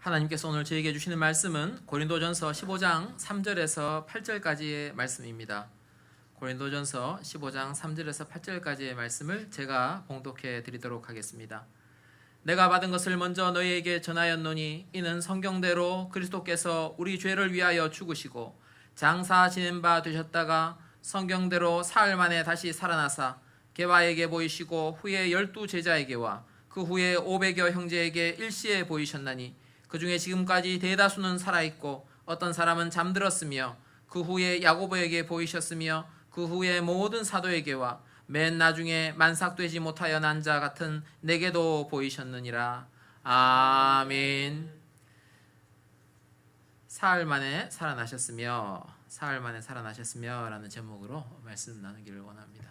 하나님께서 오늘 저에게 주시는 말씀은 고린도전서 15장 3절에서 8절까지의 말씀입니다. 고린도전서 15장 3절에서 8절까지의 말씀을 제가 봉독해 드리도록 하겠습니다. 내가 받은 것을 먼저 너희에게 전하였노니 이는 성경대로 그리스도께서 우리 죄를 위하여 죽으시고 장사 지낸 바 되셨다가 성경대로 사흘 만에 다시 살아나사 게바에게 보이시고 후에 12 제자에게와 그 후에 500여 형제에게 일시에 보이셨나니 그 중에 지금까지 대다수는 살아있고 어떤 사람은 잠들었으며 그 후에 야고보에게 보이셨으며 그 후에 모든 사도에게와 맨 나중에 만삭되지 못하여 난 자 같은 내게도 보이셨느니라. 아멘. 사흘 만에 살아나셨으며 라는 제목으로 말씀 나누기를 원합니다.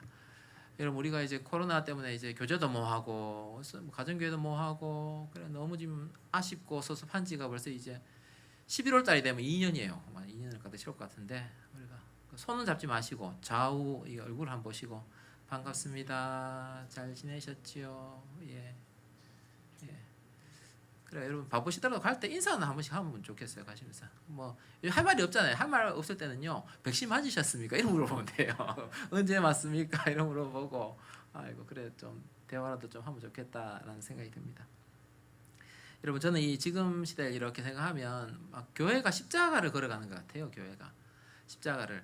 여러분, 우리가 이제 코로나 때문에 이제 교제도 뭐 하고 가정교회도 뭐 하고 그래 너무 지금 아쉽고 섭섭한 지가 벌써 이제 11월 달이 되면 2년이에요. 2년을 갖다 치울 것 같은데 우리가 손은 잡지 마시고 좌우 이 얼굴 한번 보시고 반갑습니다. 잘 지내셨지요? 예. 그래, 여러분 바쁘시더라도 갈 때 인사는 한 번씩 하면 좋겠어요. 가시면서 뭐 할 말이 없잖아요. 할 말 없을 때는요, 백신 맞으셨습니까? 이런 물어보면 돼요. 언제 맞습니까? 이런 물어보고 아이고 그래 좀 대화라도 좀 하면 좋겠다라는 생각이 듭니다. 여러분, 저는 이 지금 시대를 이렇게 생각하면 막 교회가 십자가를 걸어가는 것 같아요. 교회가 십자가를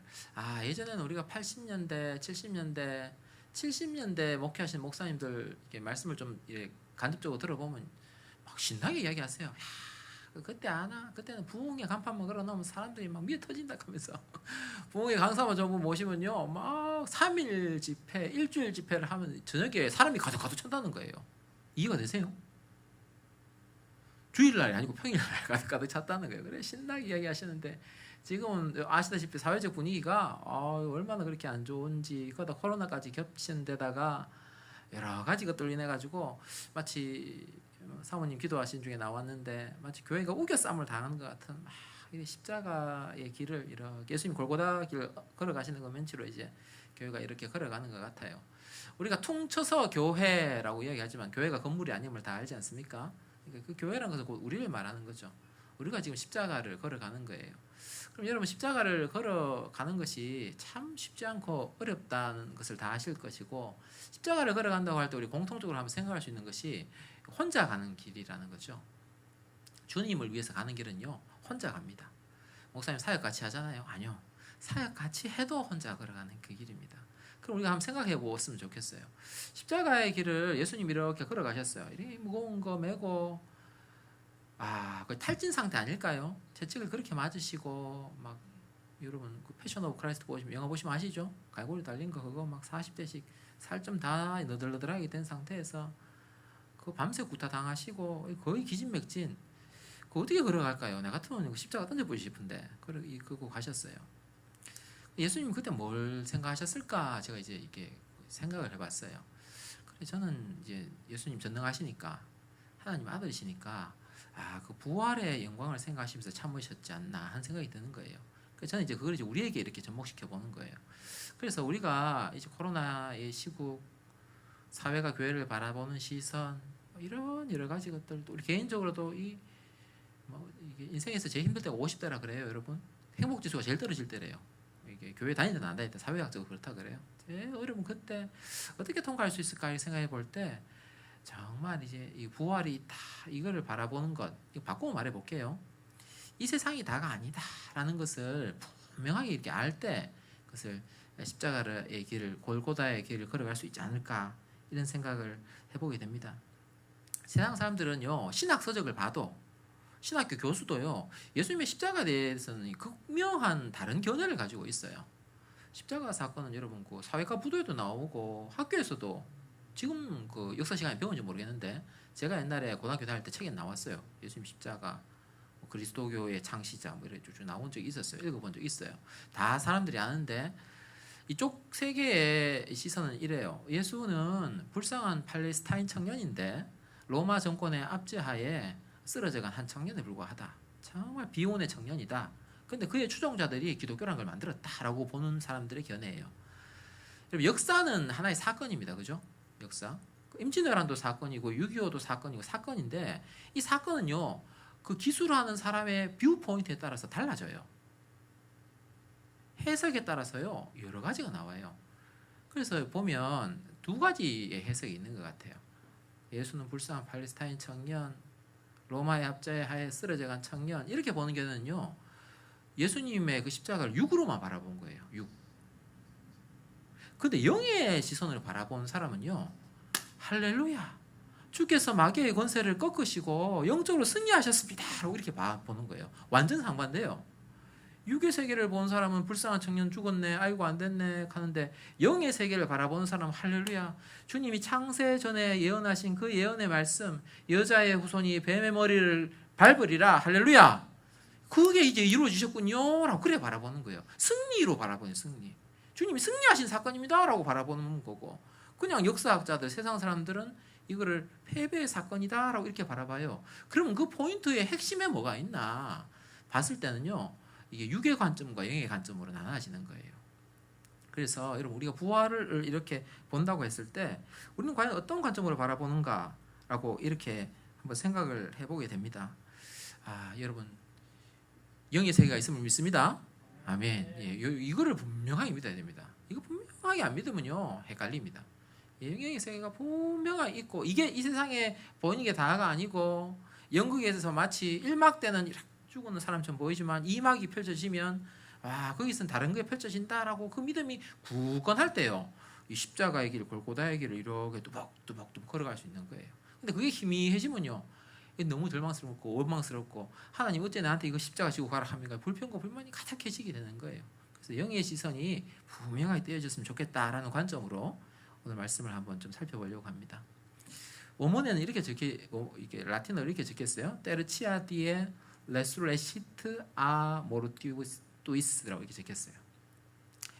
예전에는 우리가 80년대 70년대 목회하시는 목사님들 이렇게 말씀을 좀 이렇게 간접적으로 들어보면 막 신나게 이야기하세요. 그때 아나? 그때는 부흥회 간판만 걸어놓으면 사람들이 막 미어 터진다 하면서 부흥회 강사만 전부 모시면요 막 3일 집회, 일주일 집회를 하면 저녁에 사람이 가득 찬다는 거예요. 이해가 되세요? 주일날이 아니고 평일날 가득 찼다는 거예요. 그래 신나게 이야기하시는데 지금은 아시다시피 사회적 분위기가 얼마나 그렇게 안 좋은지, 그러다 코로나까지 겹친 데다가 여러 가지 것들로 인해 가지고 마치 사모님 기도하신 중에 나왔는데 마치 교회가 우겨 싸움을 당하는 것 같은 십자가의 길을 이렇게 예수님 골고다 길을 걸어가시는 것 맨치로 이제 교회가 이렇게 걸어가는 것 같아요. 우리가 퉁쳐서 교회라고 이야기하지만 교회가 건물이 아님을 다 알지 않습니까? 그러니까 그 교회라는 것은 곧 우리를 말하는 거죠. 우리가 지금 십자가를 걸어가는 거예요. 그럼 여러분, 십자가를 걸어가는 것이 참 쉽지 않고 어렵다는 것을 다 아실 것이고, 십자가를 걸어간다고 할 때 우리 공통적으로 한번 생각할 수 있는 것이 혼자 가는 길이라는 거죠. 주님을 위해서 가는 길은요 혼자 갑니다. 목사님 사역 같이 하잖아요. 아니요, 사역 같이 해도 혼자 걸어가는 그 길입니다. 그럼 우리가 한번 생각해 보았으면 좋겠어요. 십자가의 길을 예수님이 이렇게 걸어가셨어요. 이렇게 무거운 거 메고 그 탈진 상태 아닐까요? 채찍을 그렇게 맞으시고 막 여러분 그 패션 오브 크라이스트 보시면 영화 보시면 아시죠? 갈고리 달린 거 그거 막 40대씩 살 좀 다 너덜너덜하게 된 상태에서 그 밤새 구타 당하시고 거의 기진맥진. 그 어떻게 걸어갈까요? 나 같으면 십자가 던져보고 싶은데 그거 가셨어요. 예수님 그때 뭘 생각하셨을까? 제가 이제 이렇게 생각을 해봤어요. 그래 저는 이제 예수님 전능하시니까 하나님 아들이시니까 그 부활의 영광을 생각하시면서 참으셨지 않나 하는 생각이 드는 거예요. 그래서 저는 이제 그걸 이제 우리에게 이렇게 접목시켜 보는 거예요. 그래서 우리가 이제 코로나의 시국, 사회가 교회를 바라보는 시선, 이런 여러 가지 것들도 우리 개인적으로도 이게 인생에서 제일 힘들 때가 50대라 그래요, 여러분. 행복 지수가 제일 떨어질 때래요. 이게 교회 다니든 안 다니든 사회학적으로 그렇다 그래요. 여러분 그때 어떻게 통과할 수 있을까 생각해 볼 때 정말 이제 이 부활이 다 이거를 바라보는 것, 이거 바꾸고 말해 볼게요. 이 세상이 다가 아니다라는 것을 분명하게 이렇게 알 때 그것을 십자가의 길을, 골고다의 길을 걸어갈 수 있지 않을까 이런 생각을 해보게 됩니다. 세상 사람들은요 신학 서적을 봐도 신학교 교수도요 예수님의 십자가에 대해서는 극명한 다른 견해를 가지고 있어요. 십자가 사건은 여러분 그 사회과 부도에도 나오고 학교에서도 지금 그 역사 시간에 배운지 모르겠는데 제가 옛날에 고등학교 다닐 때 책에 나왔어요. 예수님 십자가, 그리스도교의 창시자 이렇게 쭉 나온 적이 있었어요. 읽어본 적 있어요. 다 사람들이 아는데 이쪽 세계의 시선은 이래요. 예수는 불쌍한 팔레스타인 청년인데 로마 정권의 압제하에 쓰러져간 한 청년에 불과하다. 정말 비혼의 청년이다. 근데 그의 추종자들이 기독교라는 걸 만들었다라고 보는 사람들의 견해예요. 여러분, 역사는 하나의 사건입니다. 그죠? 역사. 임진왜란도 사건이고 6.25도 사건이고 사건인데 이 사건은요 그 기술하는 사람의 뷰 포인트에 따라서 달라져요. 해석에 따라서요 여러 가지가 나와요. 그래서 보면 두 가지의 해석이 있는 것 같아요. 예수는 불쌍한 팔레스타인 청년, 로마의 압제에 하에 쓰러져간 청년, 이렇게 보는 게는요 예수님의 그 십자가를 육으로만 바라본 거예요. 육. 근데 영의 시선으로 바라본 사람은요 할렐루야, 주께서 마귀의 권세를 꺾으시고 영적으로 승리하셨습니다 라고 이렇게 보는 거예요. 완전 상반돼요. 육의 세계를 본 사람은 불쌍한 청년 죽었네, 아이고 안 됐네 하는데, 영의 세계를 바라보는 사람은 할렐루야, 주님이 창세 전에 예언하신 그 예언의 말씀, 여자의 후손이 뱀의 머리를 밟으리라, 할렐루야, 그게 이제 이루어지셨군요 라고 그래 바라보는 거예요. 승리로 바라보는, 승리, 주님이 승리하신 사건입니다 라고 바라보는 거고, 그냥 역사학자들, 세상 사람들은 이거를 패배의 사건이다 라고 이렇게 바라봐요. 그러면 그 포인트의 핵심에 뭐가 있나 봤을 때는요 이게 육의 관점과 영의 관점으로 나눠지는 거예요. 그래서 여러분 우리가 부활을 이렇게 본다고 했을 때 우리는 과연 어떤 관점으로 바라보는가라고 이렇게 한번 생각을 해보게 됩니다. 여러분 영의 세계가 있음을 믿습니다. 아멘. 예, 이거를 분명하게 믿어야 됩니다. 이거 분명하게 안 믿으면요 헷갈립니다. 영의 세계가 분명하게 있고, 이게 이 세상에 보이는 게 다가 아니고, 연극에서 마치 1막 때는 이렇게 죽는 사람처럼 보이지만 2막이 펼쳐지면 거기서는 다른 게 펼쳐진다라고 그 믿음이 굳건할 때요 이 십자가의 길, 골고다의 길을 이렇게 뚜벅뚜벅 걸어갈 수 있는 거예요. 근데 그게 희미해지면요 너무 절망스럽고 원망스럽고, 하나님 어째 나한테 이거 십자가 지고 가라 합니까? 불평과 불만이 가득해지게 되는 거예요. 그래서 영의 시선이 분명하게 떼어졌으면 좋겠다라는 관점으로 오늘 말씀을 한번 좀 살펴보려고 합니다. 원문에는 이렇게 이게 라틴어로 이렇게 적혔어요. 테르치아 디에 레수레시트 아 모르티우스라고 이렇게 적혔어요.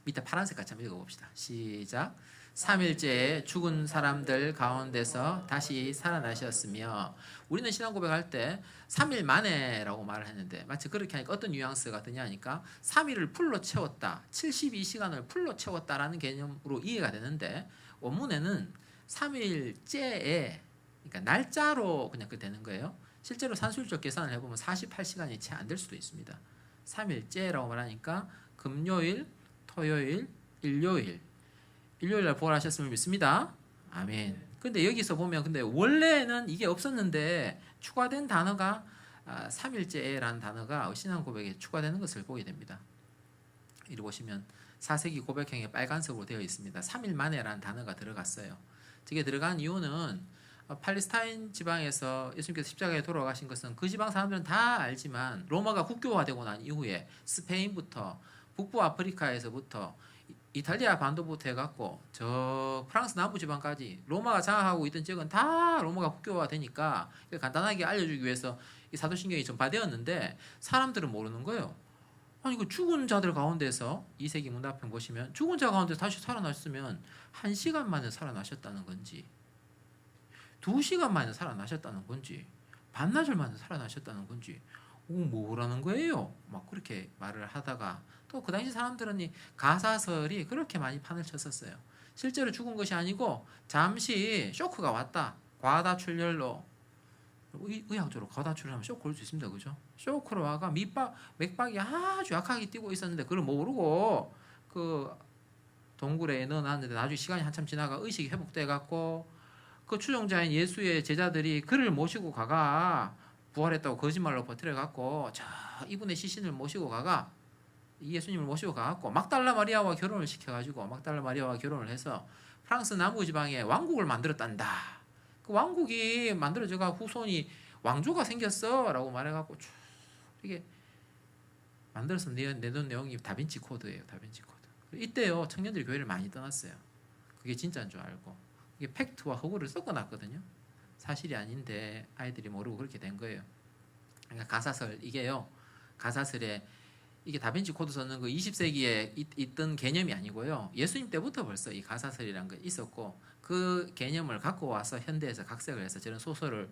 밑에 파란색 같이 한번 읽어봅시다. 시작. 3일째에 죽은 사람들 가운데서 다시 살아나셨으며, 우리는 신앙 고백할 때 3일 만에라고 말을 했는데 마치 그렇게 하니까 어떤 뉘앙스가 드냐 하니까 3일을 풀로 채웠다, 72시간을 풀로 채웠다라는 개념으로 이해가 되는데, 원문에는 3일째에, 그러니까 날짜로 그냥 그 되는 거예요. 실제로 산술적 계산을 해보면 48시간이 채 안 될 수도 있습니다. 3일째라고 말하니까 금요일, 토요일, 일요일 날 부활하셨음을 믿습니다. 아멘. 근데 여기서 보면 근데 원래는 이게 없었는데 추가된 단어가 3일째라는 단어가 신앙 고백에 추가되는 것을 보게 됩니다. 이리 보시면 4세기 고백형에 빨간색으로 되어 있습니다. 3일 만에라는 단어가 들어갔어요. 저게 들어간 이유는 팔레스타인 지방에서 예수님께서 십자가에 돌아가신 것은 그 지방 사람들은 다 알지만, 로마가 국교화되고 난 이후에 스페인부터 북부 아프리카에서부터 이탈리아 반도부터 해갖고 저 프랑스 남부 지방까지 로마가 장악하고 있던 지역은 다 로마가 국교화되니까 간단하게 알려주기 위해서 이 사도신경이 전파되었는데, 사람들은 모르는 거예요. 아니 그 죽은 자들 가운데서 2세기 문답편 보시면 죽은 자 가운데서 다시 살아났으면 1시간 만에 살아나셨다는 건지, 2시간 만에 살아나셨다는 건지, 반나절 만에 살아나셨다는 건지 뭐라는 거예요? 막 그렇게 말을 하다가, 또 그 당시 사람들은 이 가사설이 그렇게 많이 판을 쳤었어요. 실제로 죽은 것이 아니고 잠시 쇼크가 왔다, 과다출혈로, 의학적으로 과다출혈하면 쇼크 올 수 있습니다. 그죠? 쇼크로 와가 맥박이 아주 약하게 뛰고 있었는데 그걸 모르고 그 동굴에 넣어놨는데 나중에 시간이 한참 지나가 의식이 회복돼 갖고 그 추종자인 예수의 제자들이 그를 모시고 가가 부활했다고 거짓말로 버티려 갖고 저 이분의 시신을 모시고 가가 예수님을 모시고 가갖고 막달라 마리아와 결혼을 시켜가지고 막달라 마리아와 결혼을 해서 프랑스 남부 지방에 왕국을 만들었단다. 그 왕국이 만들어져가 후손이 왕조가 생겼어라고 말해갖고 쭉 이게 만들어서 내놓은 내용이 다빈치 코드예요. 다빈치 코드. 이때요 청년들이 교회를 많이 떠났어요. 그게 진짜인 줄 알고, 이게 팩트와 허구를 섞어놨거든요. 사실이 아닌데 아이들이 모르고 그렇게 된 거예요. 그러니까 가사설, 이게요 가사설에 이게 다빈치 코드 썼는 거 20세기에 있던 개념이 아니고요. 예수님 때부터 벌써 이 가사설이라는 게 있었고, 그 개념을 갖고 와서 현대에서 각색을 해서 저런 소설을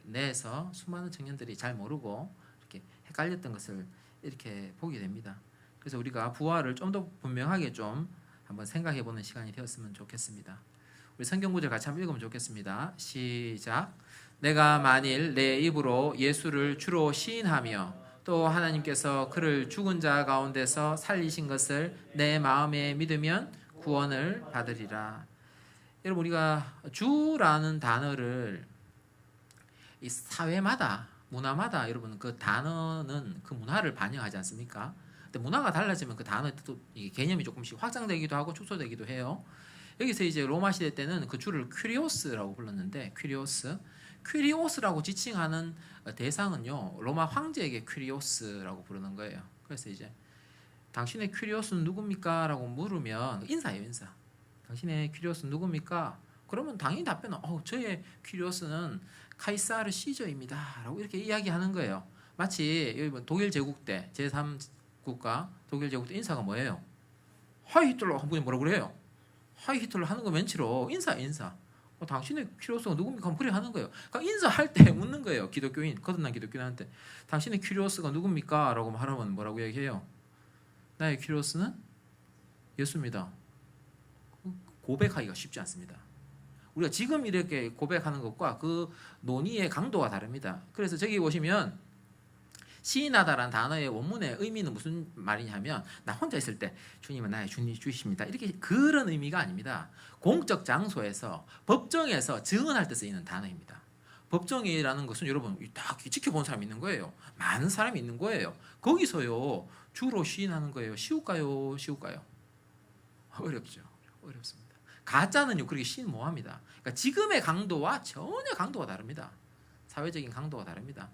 내서 수많은 청년들이 잘 모르고 이렇게 헷갈렸던 것을 이렇게 보게 됩니다. 그래서 우리가 부활을 좀 더 분명하게 좀 한번 생각해 보는 시간이 되었으면 좋겠습니다. 우리 성경 구절 같이 한번 읽으면 좋겠습니다. 시작. 내가 만일 내 입으로 예수를 주로 시인하며 또 하나님께서 그를 죽은 자 가운데서 살리신 것을 내 마음에 믿으면 구원을 받으리라. 여러분, 우리가 주라는 단어를 이 사회마다 문화마다 여러분 그 단어는 그 문화를 반영하지 않습니까? 근데 문화가 달라지면 그 단어의 뜻도 개념이 조금씩 확장되기도 하고 축소되기도 해요. 여기서 이제 로마 시대 때는 그 주를 퀴리오스라고 불렀는데, 퀴리오스라고 지칭하는 대상은요 로마 황제에게 퀴리오스라고 부르는 거예요. 그래서 이제 당신의 퀴리오스는 누굽니까? 라고 물으면 인사예요, 인사. 당신의 퀴리오스는 누굽니까? 그러면 당연히 답변은 저의 퀴리오스는 카이사르 시저입니다 라고 이렇게 이야기하는 거예요. 마치 독일 제국 때 제3국가 독일 제국 때 인사가 뭐예요? 하이 히틀러. 한 분이 뭐라고 그래요? 하이 히틀러 하는 거 멘치로 인사. 당신의 퀴리오스가 누굽니까? 그래 하는 거예요. 그러니까 인사할 때 묻는 거예요. 기독교인, 거듭난 기독교인한테 당신의 퀴리오스가 누굽니까? 라고 하면 뭐라고 얘기해요? 나의 퀴리오스는 예수입니다. 고백하기가 쉽지 않습니다. 우리가 지금 이렇게 고백하는 것과 그 논의의 강도가 다릅니다. 그래서 저기 보시면 시인하다라는 단어의 원문의 의미는 무슨 말이냐면, 나 혼자 있을 때 주님은 나의 주이십니다 이렇게 그런 의미가 아닙니다. 공적 장소에서 법정에서 증언할 때 쓰이는 단어입니다. 법정이라는 것은 여러분 딱 지켜본 사람이 있는 거예요. 많은 사람이 있는 거예요. 거기서요 주로 시인하는 거예요. 쉬울까요? 어렵죠. 어렵습니다. 가짜는요 그렇게 시인 못합니다. 그러니까 지금의 강도와 전혀 강도가 다릅니다. 사회적인 강도가 다릅니다.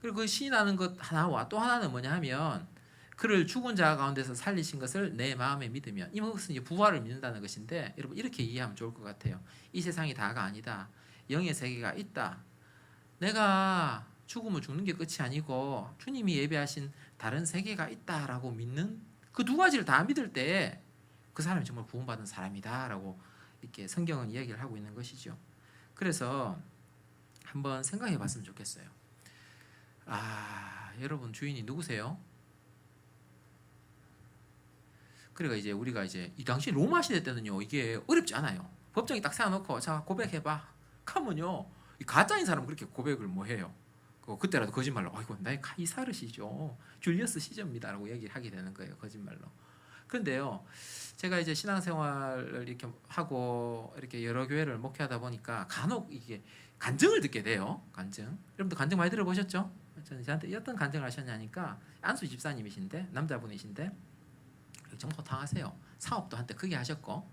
그리고 그 시인하는 것 하나와 또 하나는 뭐냐 하면, 그를 죽은 자 가운데서 살리신 것을 내 마음에 믿으면, 이것은 이제 부활을 믿는다는 것인데, 여러분 이렇게 이해하면 좋을 것 같아요. 이 세상이 다가 아니다. 영의 세계가 있다. 내가 죽으면 죽는 게 끝이 아니고 주님이 예배하신 다른 세계가 있다라고 믿는 그 두 가지를 다 믿을 때 그 사람이 정말 구원받은 사람이다라고 이렇게 성경은 이야기를 하고 있는 것이죠. 그래서 한번 생각해 봤으면 좋겠어요. 여러분 주인이 누구세요? 그러니까 이제 우리가 이제 이 당시 로마 시대 때는요 이게 어렵지 않아요. 법정에 딱 세워놓고 자 고백해봐 하면요 가짜인 사람은 그렇게 고백을 뭐 해요. 그때라도 거짓말로 이거 나의 카이사르시죠, 줄리어스 시저입니다라고 얘기를 하게 되는 거예요, 거짓말로. 그런데요 제가 이제 신앙생활을 이렇게 하고 이렇게 여러 교회를 목회하다 보니까 간혹 이게 간증을 듣게 돼요. 간증. 여러분들 간증 많이 들어보셨죠? 저한테 어떤 간증을 하셨냐니까, 안수 집사님이신데 남자분이신데 정말 호탕하세요. 사업도 한때 크게 하셨고,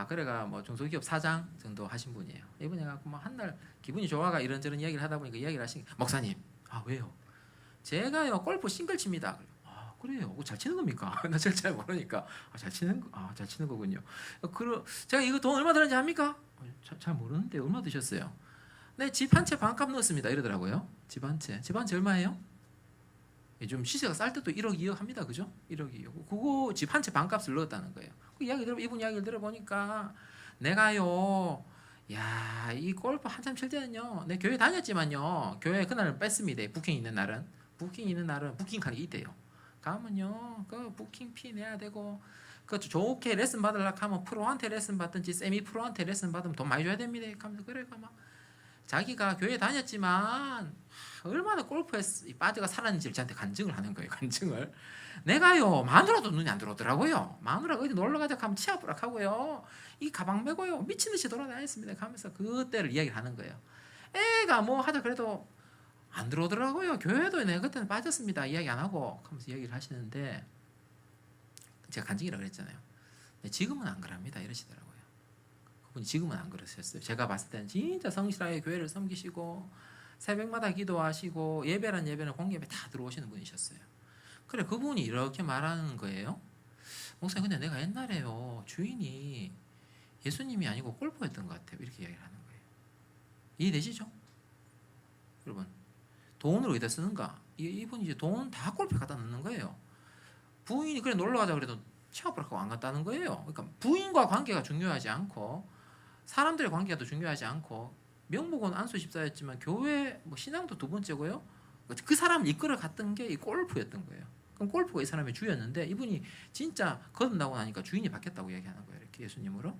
그래가 뭐 중소기업 사장 정도 하신 분이에요. 이분이 뭐 한날 기분이 좋아가 이런저런 이야기를 하다 보니까 이야기를 하신 게, 목사님, 왜요? 제가요 골프 싱글 칩니다. 그래요? 잘 치는 겁니까? 나 잘 모르니까 잘 치는 거군요. 제가 이거 돈 얼마 들었는지 압니까? 잘 모르는데 얼마 드셨어요? 네, 집 한 채 반값 넣었습니다 이러더라고요. 집 한 채 얼마예요? 좀 시세가 쌀 때도 1억 2억 합니다. 그죠? 1억 2억. 그거 집 한 채 반값을 넣었다는 거예요. 이분 이야기를 들어보니까, 내가요 이 골프 한참 칠 때는요 내 교회 다녔지만요 교회 그날은 뺐습니다. 부킹 있는 날은 부킹 가는 게 있대요. 가면요 그 부킹 피 내야 되고, 그 좋게 레슨 받으려고 하면 프로한테 레슨 받든지 세미 프로한테 레슨 받으면 돈 많이 줘야 됩니다. 하면서 그래가 막 자기가 교회 다녔지만 얼마나 골프에 빠져가 살았는지를 저한테 간증을 하는 거예요. 간증을. 내가요 마누라도 눈이 안 들어오더라고요. 마누라가 어디 놀러 가자 하면 치아부락 하고요 이 가방 메고요 미친 듯이 돌아다녔습니다. 하면서 그때를 이야기를 하는 거예요. 애가 뭐 하다 그래도 안 들어오더라고요. 교회도 내가 그때는 빠졌습니다. 이야기 안 하고 하면서 이야기를 하시는데, 제가 간증이라고 그랬잖아요. 근데 지금은 안 그럽니다 이러시더라고요. 그분이 지금은 안 그러셨어요. 제가 봤을 때는 진짜 성실하게 교회를 섬기시고 새벽마다 기도하시고 예배란 예배는 공예배 다 들어오시는 분이셨어요. 그래, 그분이 이렇게 말하는 거예요. 목사님, 근데 내가 옛날에요 주인이 예수님이 아니고 골프였던 것 같아요. 이렇게 이야기를 하는 거예요. 이해되시죠? 여러분, 돈을 어디다 쓰는가? 이분이 이제 돈 다 골프에 갖다 넣는 거예요. 부인이 그래 놀러 가자 그래도 취업을 안 갔다는 거예요. 그러니까 부인과 관계가 중요하지 않고 사람들의 관계가 더 중요하지 않고, 명목은 안수 집사였지만 교회 뭐 신앙도 두 번째고요. 그 사람을 이끌어 갔던 게 이 골프였던 거예요. 그럼 골프가 이 사람의 주였는데, 이분이 진짜 거듭나고 나니까 주인이 바뀌었다고 얘기하는 거예요. 이렇게 예수님으로.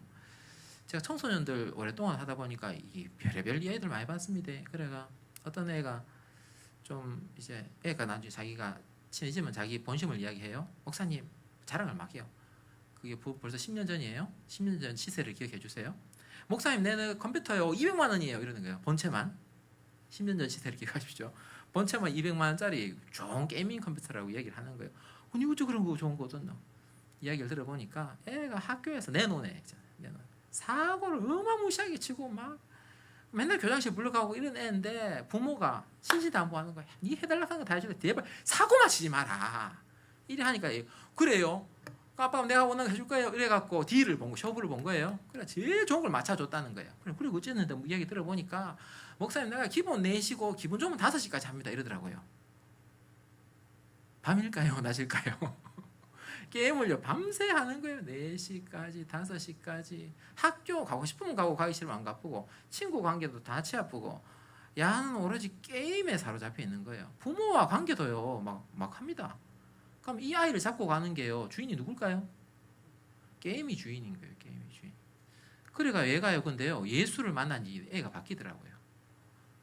제가 청소년들 오랫동안 하다 보니까 이 별의별 애들 많이 봤습니다. 그래가 어떤 애가 좀 이제 애가 나중에 자기가 친해지면 자기 본심을 이야기해요. 목사님 자랑을 막 해요. 그게 벌써 10년 전이에요. 10년 전 시세를 기억해 주세요. 목사님 내는 컴퓨터요 200만 원이에요 이러는 거예요. 본체만 10년 전 시세를 기억하십시오. 본체만 200만 원짜리 좋은 게이밍 컴퓨터라고 얘기를 하는 거예요. 아니 어째 그런 거 좋은 거 어떻노? 이야기를 들어보니까 애가 학교에서 내놓네 사고를 어마무시하게 치고 막 맨날 교장실 불러가고 이런 애인데 부모가 신신당부하는 거야. 니 해달라고 하는 거 다 해줄래. 제발 사고만 치지 마라. 이래 하니까 그래요. 아빠가 내가 원하는 거 해줄 거예요. 이래갖고 D를 본 거, 쇼부를 본 거예요. 그래 제일 좋은 걸 맞춰줬다는 거예요. 그래 어쨌는데 뭐 이야기 들어보니까 목사님 내가 기본 4시고 기분 좋으면 5시까지 합니다. 이러더라고요. 밤일까요? 낮일까요? 게임을요 밤새 하는 거예요. 4시까지 5시까지 학교 가고 싶으면 가고 가기 싫으면 안 가쁘고 친구 관계도 다 치 아프고 야는 오로지 게임에 사로잡혀 있는 거예요. 부모와 관계도요 막 합니다. 그럼 이 아이를 잡고 가는 게요 주인이 누굴까요? 게임이 주인인 거예요. 게임이 주인. 그래가 얘가요 근데요 예수를 만난 지 애가 바뀌더라고요.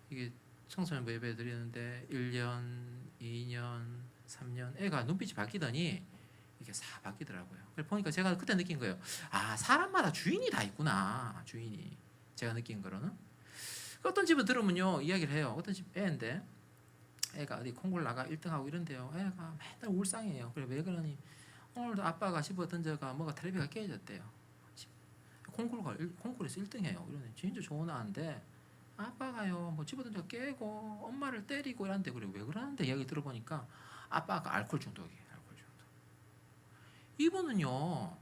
이게 청소년부 예배 드리는데 1년 2년 3년 애가 눈빛이 바뀌더니 이게 싹 바뀌더라고요. 그래서 보니까 제가 그때 느낀 거예요. 아 사람마다 주인이 다 있구나. 주인이. 제가 느낀 거로는 어떤 집은 들으면요 이야기를 해요. 어떤 집 애인데 애가 어디 콩쿠르 나가 1등하고 이런데요. 애가 맨날 울상해요. 그래 왜 그러니 오늘도 아빠가 집어 던져가 뭐가 텔레비가 깨졌대요. 콩쿠르에서 1등해요. 이러네 진짜 좋은 아인데 아빠가요 뭐 집어 던져 깨고 엄마를 때리고 이러는데 그래 왜 그러는데 이야기 들어보니까 아빠가 알코올 중독이에요. 이분은요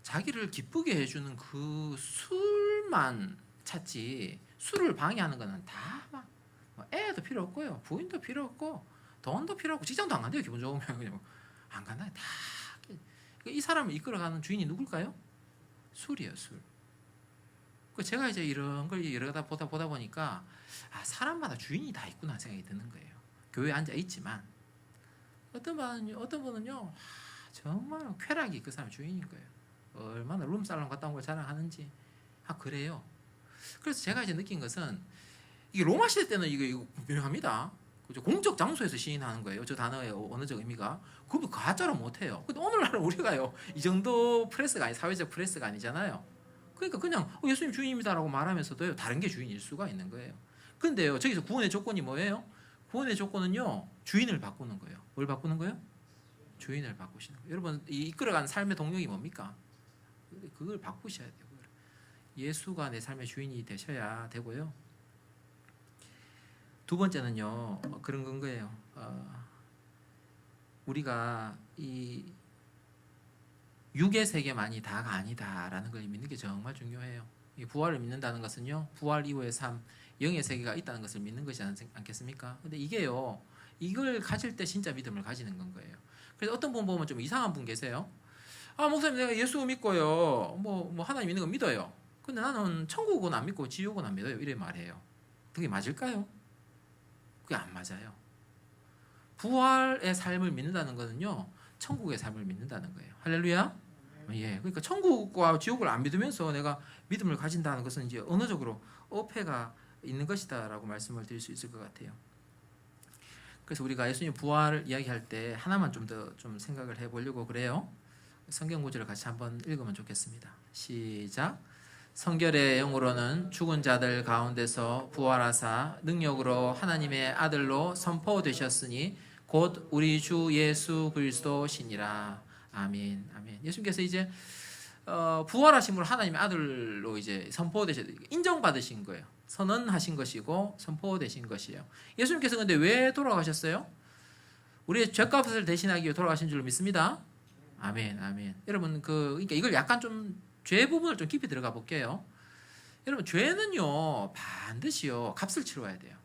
자기를 기쁘게 해주는 그 술만 찾지 술을 방해하는 거는 다 막 애도 필요 없고요 부인도 필요 없고 돈도 필요 없고 직장도 안 간대요. 기분 좋으면 그냥 안 간다. 다 이 사람을 이끌어가는 주인이 누굴까요? 술이에요. 술. 제가 이제 이런 걸 여러 다 보다 보니까 아 사람마다 주인이 다 있구나 생각이 드는 거예요. 교회에 앉아 있지만 어떤 분은요 정말 쾌락이 그 사람 주인인 거예요. 얼마나 룸살롱 갔다 온 걸 자랑하는지. 아 그래요. 그래서 제가 이제 느낀 것은 이게 로마 시대 때는 이거 분명합니다. 그죠? 공적 장소에서 시인하는 거예요. 저 단어의 언어적 의미가. 그거 가짜로 못해요. 근데 오늘날은 우리가요 이 정도 프레스가 아니 사회적 프레스가 아니잖아요. 그러니까 그냥 예수님 주인입니다라고 말하면서도요 다른 게 주인일 수가 있는 거예요. 근데요 저기서 구원의 조건이 뭐예요? 구원의 조건은요 주인을 바꾸는 거예요. 뭘 바꾸는 거예요? 주인을 바꾸시는 거예요. 여러분 이 이끌어가는 삶의 동력이 뭡니까? 그걸 바꾸셔야 돼요. 예수가 내 삶의 주인이 되셔야 되고요. 두 번째는요 그런 건 거예요. 우리가 이 육의 세계만이 다가 아니다라는 걸 믿는 게 정말 중요해요. 이 부활을 믿는다는 것은요 부활 이후의 삶 영의 세계가 있다는 것을 믿는 것이 않겠습니까? 근데 이게요 이걸 가질 때 진짜 믿음을 가지는 건 거예요. 그래서 어떤 분 보면 좀 이상한 분 계세요. 아 목사님 내가 예수 믿고요 뭐 하나님 있는 거 믿어요. 근데 나는 천국은 안 믿고 지옥은 안 믿어요. 이래 말해요. 그게 맞을까요? 그게 안 맞아요. 부활의 삶을 믿는다는 것은요 천국의 삶을 믿는다는 거예요. 할렐루야. 예, 그러니까 천국과 지옥을 안 믿으면서 내가 믿음을 가진다는 것은 이제 언어적으로 어폐가 있는 것이다라고 말씀을 드릴 수 있을 것 같아요. 그래서 우리가 예수님 부활을 이야기할 때 하나만 좀 더 좀 생각을 해보려고 그래요. 성경 구절을 같이 한번 읽으면 좋겠습니다. 시작. 성결의 영으로는 죽은 자들 가운데서 부활하사 능력으로 하나님의 아들로 선포되셨으니 곧 우리 주 예수 그리스도시니라. 아멘. 아멘. 예수님께서 이제 부활하심으로 하나님의 아들로 이제 선포되셔 인정받으신 거예요. 선언하신 것이고 선포되신 것이에요. 예수님께서 근데 왜 돌아가셨어요? 우리의 죄값을 대신하기 위해 돌아가신 줄 믿습니다. 아멘. 아멘. 여러분 그러니까 이걸 약간 좀 죄 부분을 좀 깊이 들어가 볼게요. 여러분 죄는요 반드시요 값을 치러야 돼요.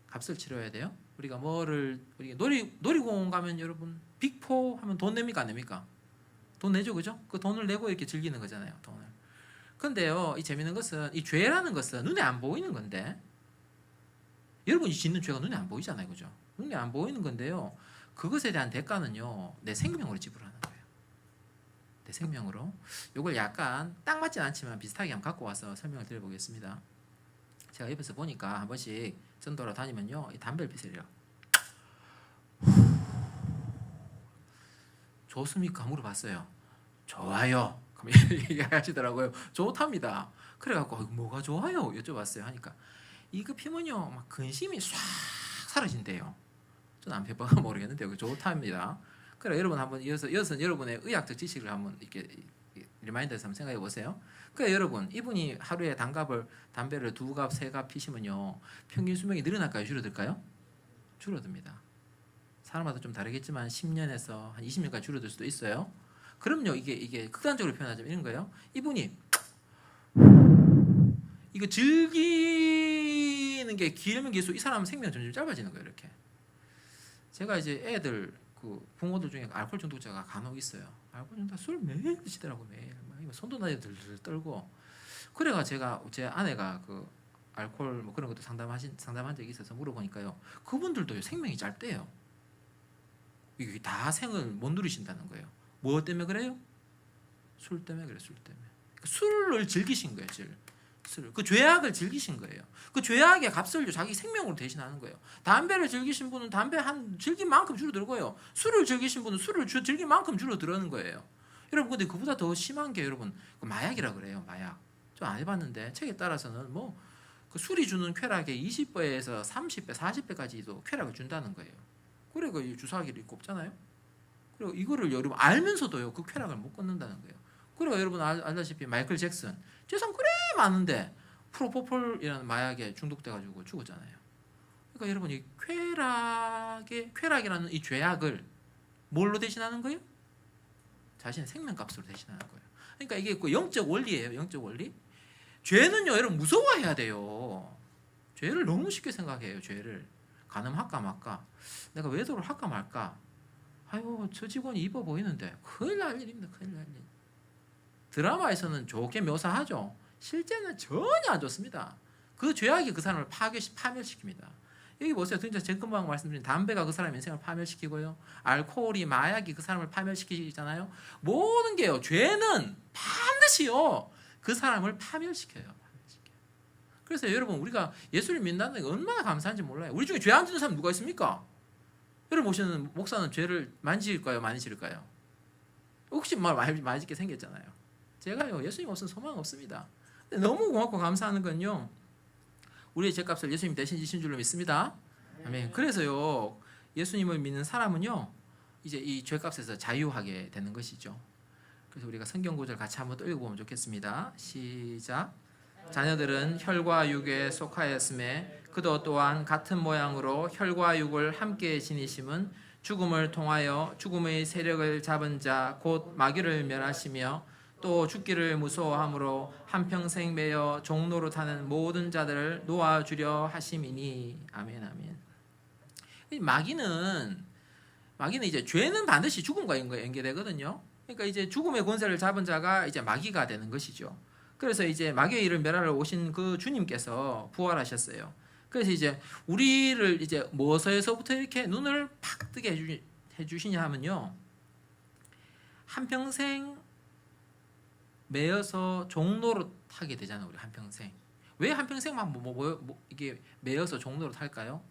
값을 치러야 돼요. 우리가 우리가 놀이공원 가면 여러분 빅4 하면 돈 냅니까 안 냅니까? 돈 내죠, 그죠? 그 돈을 내고 이렇게 즐기는 거잖아요, 돈을. 근데요, 이 재밌는 것은 이 죄라는 것은 눈에 안 보이는 건데, 여러분이 짓는 죄가 눈에 안 보이잖아요, 그죠? 눈에 안 보이는 건데요, 그것에 대한 대가는요 내 생명으로 지불하는 거예요. 내 생명으로. 요걸 약간 딱 맞진 않지만 비슷하게 한번 갖고 와서 설명을 드려보겠습니다. 제가 옆에서 보니까 한 번씩 전도로 다니면요, 이 담배를 피세요. 좋습니까? 물어봤어요. 좋아요. 그럼 얘기하시더라고요. 좋답니다. 그래갖고 뭐가 좋아요? 여쭤봤어요. 하니까 이거 피면요 막 근심이 싹 사라진대요. 저는 안 펴봐서 모르겠는데 좋답니다. 그래 여러분 한번 이어서 여러분의 의학적 지식을 한번 이렇게 리마인드해서 한번 생각해 보세요. 그래 여러분 이분이 하루에 담배를 2갑 3갑 피시면요 평균 수명이 늘어날까요? 줄어들까요? 줄어듭니다. 사람마다 좀 다르겠지만 10년에서 한 20년까지 줄어들 수도 있어요. 그럼요 이게 극단적으로 표현하자면 이런 거예요. 이분이 이거 즐기는 게 길면 길수록 이 사람 생명 점점 짧아지는 거예요. 이렇게 제가 이제 애들 그 부모들 중에 알코올 중독자가 간혹 있어요. 알코올 중독자 술 매일 드시더라고. 매일 막 손도 나게 들들 떨고. 그래가 제가 제 아내가 그 알코올 뭐 그런 것도 상담한 적이 있어서 물어보니까요. 그분들도 생명이 짧대요. 이게 다 생을 못 누리신다는 거예요. 뭐 때문에 그래요? 술 때문에 그래. 술 때문에. 술을 즐기신 거예요. 그 죄악을 즐기신 거예요. 그 죄악의 값을 자기 생명으로 대신하는 거예요. 담배를 즐기신 분은 담배 즐긴 만큼 줄어들고요. 술을 즐기신 분은 술을 즐긴 만큼 줄어드는 거예요. 여러분 근데 그보다 더 심한 게 여러분 그 마약이라 그래요. 마약. 좀 안 해봤는데 책에 따라서는 뭐 그 술이 주는 쾌락의 20배에서 30배, 40배까지도 쾌락을 준다는 거예요. 그래 그 주사기를 꼽잖아요. 그리고 이거를 여러분 알면서도요 그 쾌락을 못 끊는다는 거예요. 그리고 여러분 알다시피 마이클 잭슨 재산 그래 많은데 프로포폴이라는 마약에 중독돼가지고 죽었잖아요. 그러니까 여러분 이 쾌락이라는 이 죄악을 뭘로 대신하는 거예요? 자신의 생명값으로 대신하는 거예요. 그러니까 이게 그 영적 원리예요. 영적 원리. 죄는요 여러분 무서워해야 돼요. 죄를 너무 쉽게 생각해요. 죄를 가늠할까 말까, 내가 외도를 할까 말까, 아유 저 직원이 이뻐 보이는데 큰일 날 일입니다. 큰일 날 일. 드라마에서는 좋게 묘사하죠. 실제는 전혀 안 좋습니다. 그 죄악이 그 사람을 파멸시킵니다. 여기 보세요. 제가 금방 말씀드린 담배가 그 사람의 인생을 파멸시키고요. 알코올이 마약이 그 사람을 파멸시키잖아요. 모든 게요. 죄는 반드시요. 그 사람을 파멸시켜요. 그래서 여러분 우리가 예수를 믿는다는 게 얼마나 감사한지 몰라요. 우리 중에 죄 안 짓는 사람 누가 있습니까? 여러분 보시는 목사는 죄를 많이 지을까요? 많이 지을까요? 혹시 많이 짓게 생겼잖아요. 제가요 예수님 없으면 소망 없습니다. 너무 고맙고 감사하는 건요 우리의 죄값을 예수님 대신 지신 줄로 믿습니다. 아멘. 그래서요 예수님을 믿는 사람은요 이제 이 죄값에서 자유하게 되는 것이죠. 그래서 우리가 성경 구절 같이 한번 또 읽어보면 좋겠습니다. 시작. 자녀들은 혈과 육에 속하였음에 그도 또한 같은 모양으로 혈과 육을 함께 지니심은 죽음을 통하여 죽음의 세력을 잡은 자 곧 마귀를 멸하시며 또 죽기를 무서워함으로 한평생 매여 종로로 타는 모든 자들을 놓아주려 하심이니. 아멘 아멘. 마귀는 이제 죄는 반드시 죽음과 연계되거든요. 그러니까 이제 죽음의 권세를 잡은 자가 이제 마귀가 되는 것이죠. 그래서 이제 마귀의 일을 멸하러 오신 그 주님께서 부활하셨어요. 그래서 이제 우리를 이제 뭐서에서부터 이렇게 눈을 팍 뜨게 해주시냐 하면요, 한평생 매여서 종로로 타게 되잖아요. 우리 한평생. 왜 한평생만 이게 매여서 종로로 탈까요?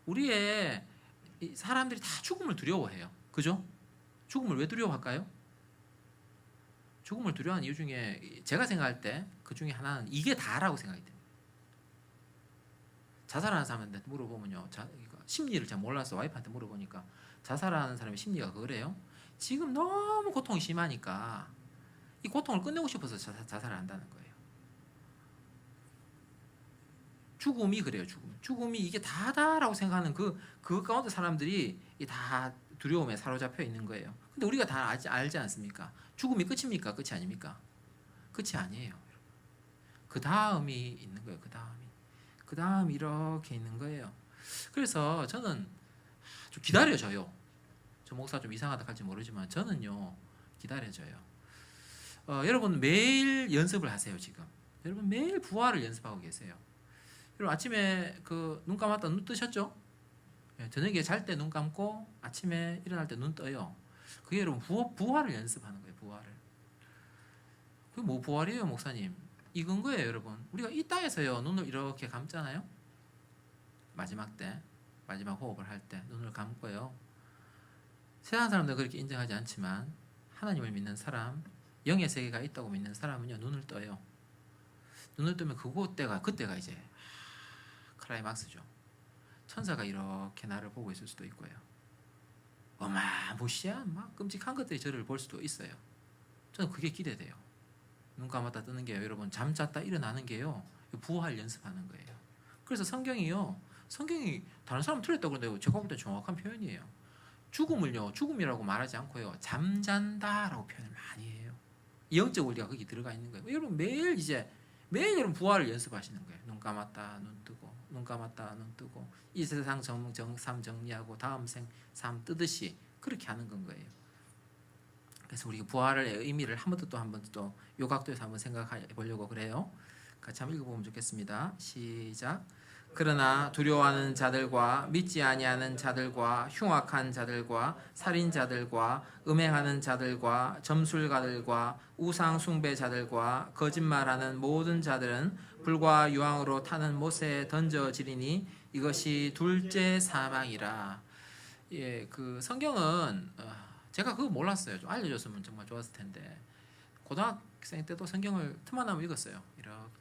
우리의 사람들이 다 죽음을 두려워해요. 그죠? 죽음을 왜 두려워할까요? 죽음을 두려워하는 이유 중에 제가 생각할 때 그 중에 하나는 이게 다라고 생각이 됩니다. 자살하는 사람한테 물어보면요, 심리를 잘 몰라서 와이프한테 물어보니까 자살하는 사람의 심리가 그래요. 지금 너무 고통이 심하니까 이 고통을 끝내고 싶어서 자살을 한다는 거예요. 죽음이 그래요. 죽음이 이게 다다라고 생각하는 그 가운데 사람들이 다 두려움에 사로잡혀 있는 거예요. 근데 우리가 다 알지 않습니까? 죽음이 끝입니까? 끝이 아닙니까? 끝이 아니에요. 그 다음이 있는 거예요. 그 다음이 이렇게 있는 거예요. 그래서 저는 좀 기다려져요. 저 목사 좀 이상하다 할지 모르지만 저는요 기다려져요. 여러분 매일 연습을 하세요. 지금 여러분 매일 부활을 연습하고 계세요. 여러분 아침에 눈 감았다 눈 뜨셨죠? 저녁에 잘 때 눈 감고 아침에 일어날 때 눈 떠요. 그게 여러분 부활을 연습하는 거예요. 부활을. 그게 뭐 부활이에요, 목사님? 익은 거예요, 여러분. 우리가 이 땅에서요 눈을 이렇게 감잖아요. 마지막 때, 마지막 호흡을 할 때 눈을 감고요. 세상 사람들은 그렇게 인정하지 않지만 하나님을 믿는 사람, 영의 세계가 있다고 믿는 사람은요 눈을 떠요. 눈을 뜨면 그때가 이제 클라이막스죠. 천사가 이렇게 나를 보고 있을 수도 있고요. 어마무시한 막 끔찍한 것들이 저를 볼 수도 있어요. 저는 그게 기대돼요. 눈 감았다 뜨는 게요, 여러분. 잠 잤다 일어나는 게요, 부활 연습하는 거예요. 그래서 성경이 다른 사람 틀렸다고 그러는데 제가 볼 때 정확한 표현이에요. 죽음을요 죽음이라고 말하지 않고요 잠잔다라고 표현을 많이 해요. 영적 원리가 거기 들어가 있는 거예요. 여러분 매일 여러분 부활을 연습하시는 거예요. 눈 감았다 눈 뜨고, 눈 감았다 눈 뜨고, 이 세상 삶 정리하고 다음 삶 뜨듯이 그렇게 하는 건 거예요. 그래서 우리 부활의 의미를 한 번 또 요 각도에서 한번 생각해 보려고 그래요. 같이 한번 읽어보면 좋겠습니다. 시작. 그러나 두려워하는 자들과 믿지 아니하는 자들과 흉악한 자들과 살인자들과 음행하는 자들과 점술가들과 우상 숭배자들과 거짓말하는 모든 자들은 불과 유황으로 타는 못에 던져지리니 이것이 둘째 사망이라. 예, 그 성경은 제가 그거 몰랐어요. 좀 알려줬으면 정말 좋았을 텐데 고등학생 때도 성경을 틈만 나면 읽었어요. 이렇게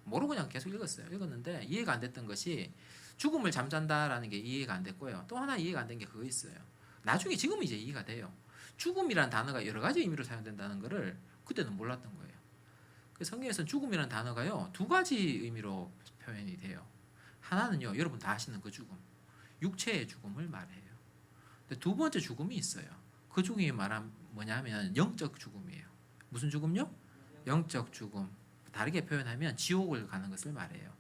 모르고 그냥 계속 읽었는데 이해가 안 됐던 것이 죽음을 잠잔다라는 게 이해가 안 됐고요. 또 하나 이해가 안 된 게 그거 있어요. 나중에 지금 이제 이해가 돼요. 죽음이라는 단어가 여러 가지 의미로 사용된다는 것을 그때는 몰랐던 거예요. 그 성경에서는 죽음이라는 단어가요 두 가지 의미로 표현이 돼요. 하나는요 여러분 다 아시는 그 죽음, 육체의 죽음을 말해요. 근데 두 번째 죽음이 있어요. 그 죽음이 말하면 뭐냐면 영적 죽음이에요. 무슨 죽음요? 영적 죽음. 다르게 표현하면 지옥을 가는 것을 말해요.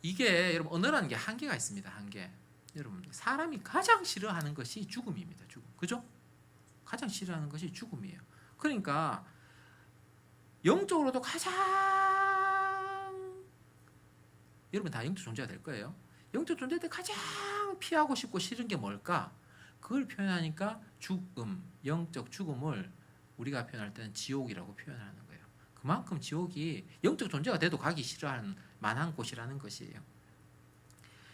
이게 여러분 언어라는 게 한계가 있습니다. 한계. 여러분 사람이 가장 싫어하는 것이 죽음입니다. 죽음. 그죠? 가장 싫어하는 것이 죽음이에요. 그러니까 영적으로도 가장 여러분 다 영적 존재가 될 거예요. 영적 존재 때 가장 피하고 싶고 싫은 게 뭘까? 그걸 표현하니까 죽음, 영적 죽음을 우리가 표현할 때는 지옥이라고 표현하는 거예요. 그만큼 지옥이 영적 존재가 돼도 가기 싫어하는 만한 곳이라는 것이에요.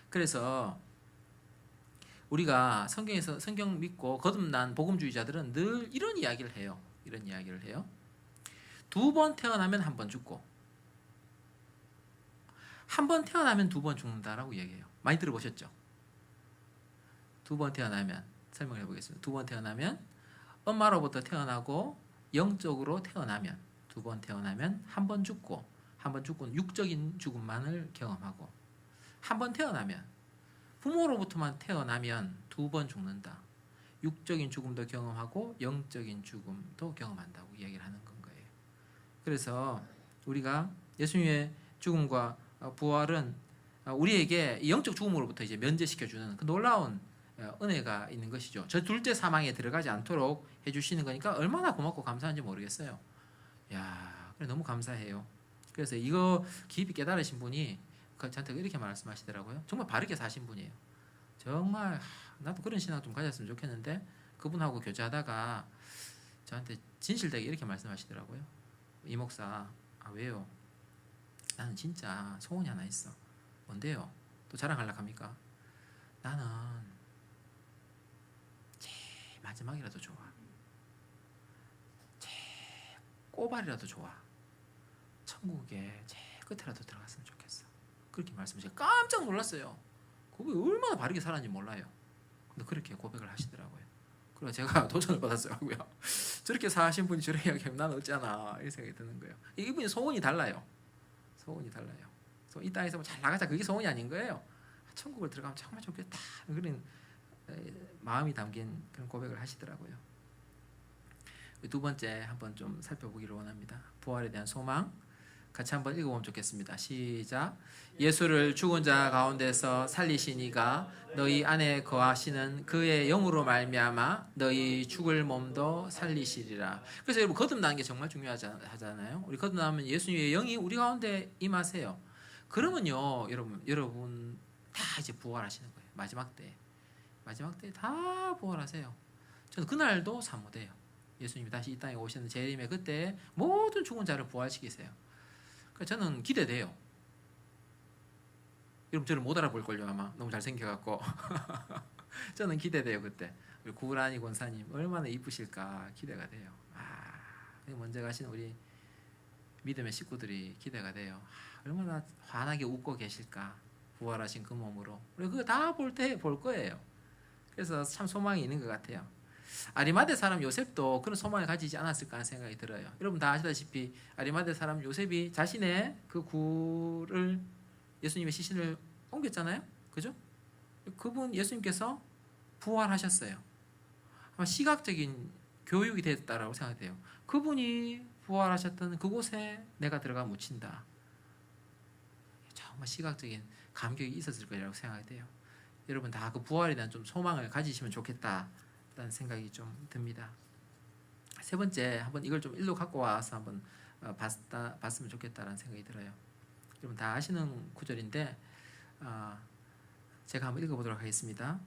그래서 우리가 성경 믿고 거듭난 복음주의자들은 늘 이런 이야기를 해요. 두 번 태어나면 한 번 죽고 한 번 태어나면 두 번 죽는다라고 얘기해요. 많이 들어보셨죠? 두 번 태어나면 설명을 해보겠습니다. 두 번 태어나면 엄마로부터 태어나고 영적으로 태어나면 두 번 태어나면 한 번 죽고 한 번 죽고는 육적인 죽음만을 경험하고 한 번 태어나면 부모로부터만 태어나면 두 번 죽는다. 육적인 죽음도 경험하고 영적인 죽음도 경험한다고 이야기를 하는 건 거예요. 그래서 우리가 예수님의 죽음과 부활은 우리에게 영적 죽음으로부터 이제 면제시켜주는 그 놀라운 은혜가 있는 것이죠. 저 둘째 사망에 들어가지 않도록 해주시는 거니까 얼마나 고맙고 감사한지 모르겠어요. 야, 그래 너무 감사해요. 그래서 이거 깊이 깨달으신 분이 저한테 이렇게 말씀하시더라고요. 정말 바르게 사신 분이에요. 정말 나도 그런 신앙 좀 가졌으면 좋겠는데 그분하고 교제하다가 저한테 진실되게 이렇게 말씀하시더라고요. 이 목사, 왜요? 나는 진짜 소원이 하나 있어. 뭔데요? 또 자랑하려고 합니까? 나는 제일 마지막이라도 좋아. 제일 꼬발이라도 좋아. 천국에 제일 끝에라도 들어갔으면 좋겠어. 그렇게 말씀하시고 깜짝 놀랐어요. 그분이 얼마나 바르게 살았는지 몰라요. 근데 그렇게 고백을 하시더라고요. 그래서 제가 도전을 받았어요. 저렇게 사신 분이 저렇게 이야기하면 나는 어쩌나 이런 생각이 드는 거예요. 이분이 소원이 달라요. 이 땅에서 잘 나가자 그게 소원이 아닌 거예요. 천국을 들어가면 정말 좋겠다 그런 마음이 담긴 그런 고백을 하시더라고요. 두 번째 한번 좀 살펴보기를 원합니다. 부활에 대한 소망 같이 한번 읽어보면 좋겠습니다. 시작. 예수를 죽은 자 가운데서 살리시니가 너희 안에 거하시는 그의 영으로 말미암아 너희 죽을 몸도 살리시리라. 그래서 여러분 거듭나는 게 정말 중요하잖아요. 우리 거듭나면 예수님의 영이 우리 가운데 임하세요. 그러면요 여러분 다 이제 부활하시는 거예요. 마지막 때 다 부활하세요. 저는 그날도 사모돼요. 예수님이 다시 이 땅에 오시는 재림에 그때 모든 죽은 자를 부활시키세요. 그러니까 저는 기대돼요. 여러분 저를 못 알아볼걸요 아마 너무 잘생겨갖고. 저는 기대돼요 그때. 우리 구라니 권사님 얼마나 이쁘실까 기대가 돼요. 먼저 가신 우리 믿음의 식구들이 기대가 돼요. 얼마나 환하게 웃고 계실까 부활하신 그 몸으로. 우리 그거 다 볼 거예요. 그래서 참 소망이 있는 것 같아요. 아리마대 사람 요셉도 그런 소망을 가지지 않았을까 하는 생각이 들어요. 여러분 다 아시다시피 아리마대 사람 요셉이 자신의 그 굴을 예수님의 시신을 옮겼잖아요. 그죠? 그분 예수님께서 부활하셨어요. 아마 시각적인 교육이 됐다라고 생각돼요. 그분이 부활하셨던 그곳에 내가 들어가 묻힌다. 정말 시각적인 감격이 있었을 거라고 생각이 돼요. 여러분 다 그 부활에 대한 좀 소망을 가지시면 좋겠다라는 생각이 좀 듭니다. 세 번째, 한번 이걸 좀 일로 갖고 와서 한번 봤으면 좋겠다라는 생각이 들어요. 여러분 다 아시는 구절인데 제가 한번 읽어보도록 하겠습니다.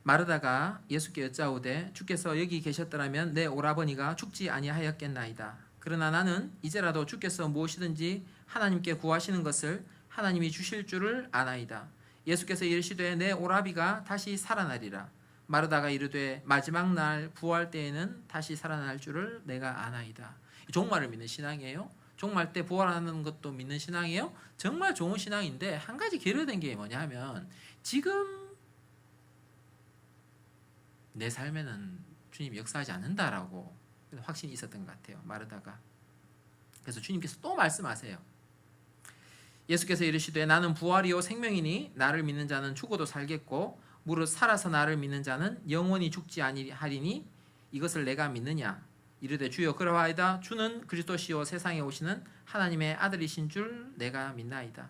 마르다가 예수께 여짜오되 주께서 여기 계셨더라면 내 오라버니가 죽지 아니하였겠나이다. 그러나 나는 이제라도 주께서 무엇이든지 하나님께 구하시는 것을 하나님이 주실 줄을 아나이다. 예수께서 이르시되 내 오라비가 다시 살아나리라. 마르다가 이르되 마지막 날 부활 때에는 다시 살아날 줄을 내가 아나이다. 종말을 믿는 신앙이에요. 종말 때 부활하는 것도 믿는 신앙이에요. 정말 좋은 신앙인데 한 가지 계류된 게 뭐냐 하면 지금 내 삶에는 주님이 역사하지 않는다라고 확신이 있었던 것 같아요. 마르다가. 그래서 주님께서 또 말씀하세요. 예수께서 이르시되 나는 부활이요 생명이니 나를 믿는 자는 죽어도 살겠고 무릇 살아서 나를 믿는 자는 영원히 죽지 아니하리니 이것을 내가 믿느냐. 이르되 주여 그러하이다. 주는 그리스도시요 세상에 오시는 하나님의 아들이신 줄 내가 믿나이다.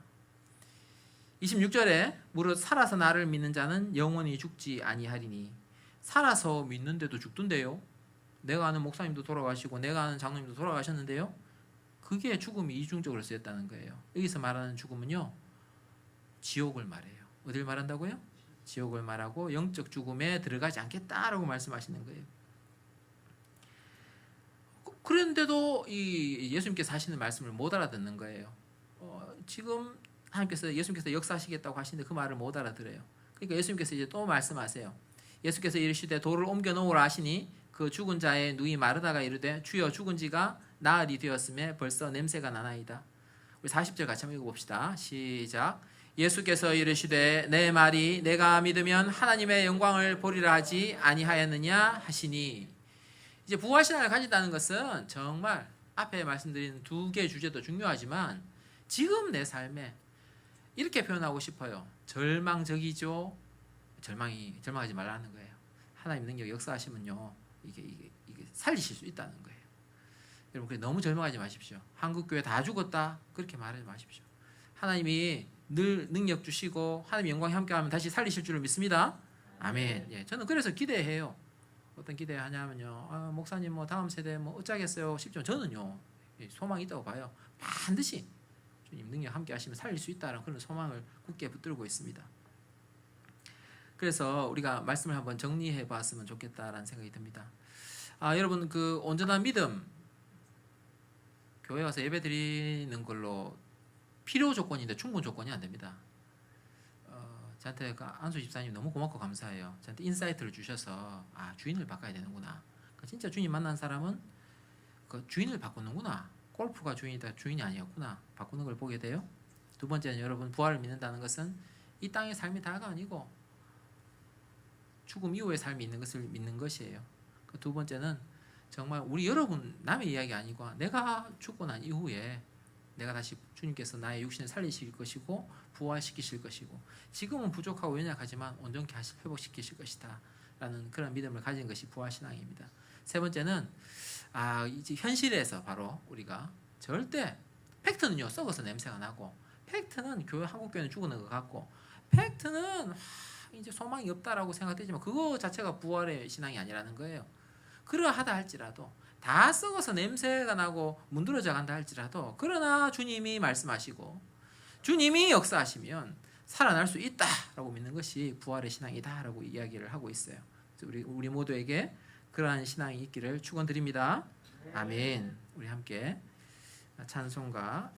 26절에 무릇 살아서 나를 믿는 자는 영원히 죽지 아니하리니. 살아서 믿는데도 죽던데요. 내가 아는 목사님도 돌아가시고 내가 아는 장로님도 돌아가셨는데요. 그게 죽음이 이중적으로 쓰였다는 거예요. 여기서 말하는 죽음은요, 지옥을 말해요. 어딜 말한다고요? 지옥을 말하고 영적 죽음에 들어가지 않겠다라고 말씀하시는 거예요. 그런데도 이 예수님께서 하시는 말씀을 못 알아듣는 거예요. 지금 예수님께서 역사하시겠다고 하시는데 그 말을 못 알아들어요. 그러니까 예수님께서 이제 또 말씀하세요. 예수께서 이르시되 돌을 옮겨 놓으라 하시니 그 죽은 자의 누이 마르다가 이르되 주여 죽은 지가 나흘이 되었음에 벌써 냄새가 나나이다. 우리 40절 같이 한번 읽어봅시다. 시작. 예수께서 이르시되 내 말이 내가 믿으면 하나님의 영광을 보리라 하지 아니하였느냐 하시니. 이제 부활신앙을 가진다는 것은 정말 앞에 말씀드린 두 개의 주제도 중요하지만 지금 내 삶에 이렇게 표현하고 싶어요. 절망적이죠. 절망하지 말라는 거예요. 하나님 능력 역사하시면요, 이게 살리실 수 있다는 거예요. 여러분 너무 절망하지 마십시오. 한국교회 다 죽었다 그렇게 말하지 마십시오. 하나님이 늘 능력 주시고 하나님 영광이 함께하면 다시 살리실 줄을 믿습니다. 아멘. 예, 저는 그래서 기대해요. 어떤 기대하냐면요, 목사님 뭐 다음 세대 뭐 어쩌겠어요 싶지만 저는요 소망이 있다고 봐요. 반드시 주님 능력 함께하시면 살릴 수 있다는 그런 소망을 굳게 붙들고 있습니다. 그래서 우리가 말씀을 한번 정리해 봤으면 좋겠다라는 생각이 듭니다. 여러분 그 온전한 믿음, 교회 와서 예배 드리는 걸로 필요 조건인데 충분 조건이 안 됩니다. 저한테 안수 집사님 너무 고맙고 감사해요. 저한테 인사이트를 주셔서 주인을 바꿔야 되는구나. 진짜 주인 만난 사람은 그 주인을 바꾸는구나. 골프가 주인이다 주인이 아니었구나. 바꾸는 걸 보게 돼요. 두 번째는 여러분 부활을 믿는다는 것은 이 땅의 삶이 다가 아니고 죽음 이후의 삶이 있는 것을 믿는 것이에요. 두 번째는 정말 우리 여러분 남의 이야기 아니고 내가 죽고 난 이후에 내가 다시 주님께서 나의 육신을 살리실 것이고 부활시키실 것이고 지금은 부족하고 연약하지만 온전케 회복시키실 것이다 라는 그런 믿음을 가진 것이 부활신앙입니다. 세 번째는 이제 현실에서 바로 우리가 절대 팩트는요 썩어서 냄새가 나고 팩트는 한국교회는 죽어는 것 같고 팩트는 이제 소망이 없다라고 생각되지만 그거 자체가 부활의 신앙이 아니라는 거예요. 그러하다 할지라도 다 썩어서 냄새가 나고 문드러져 간다 할지라도 그러나 주님이 말씀하시고 주님이 역사하시면 살아날 수 있다라고 믿는 것이 부활의 신앙이다라고 이야기를 하고 있어요. 우리 모두에게 그러한 신앙이 있기를 축원드립니다. 아멘. 우리 함께 찬송가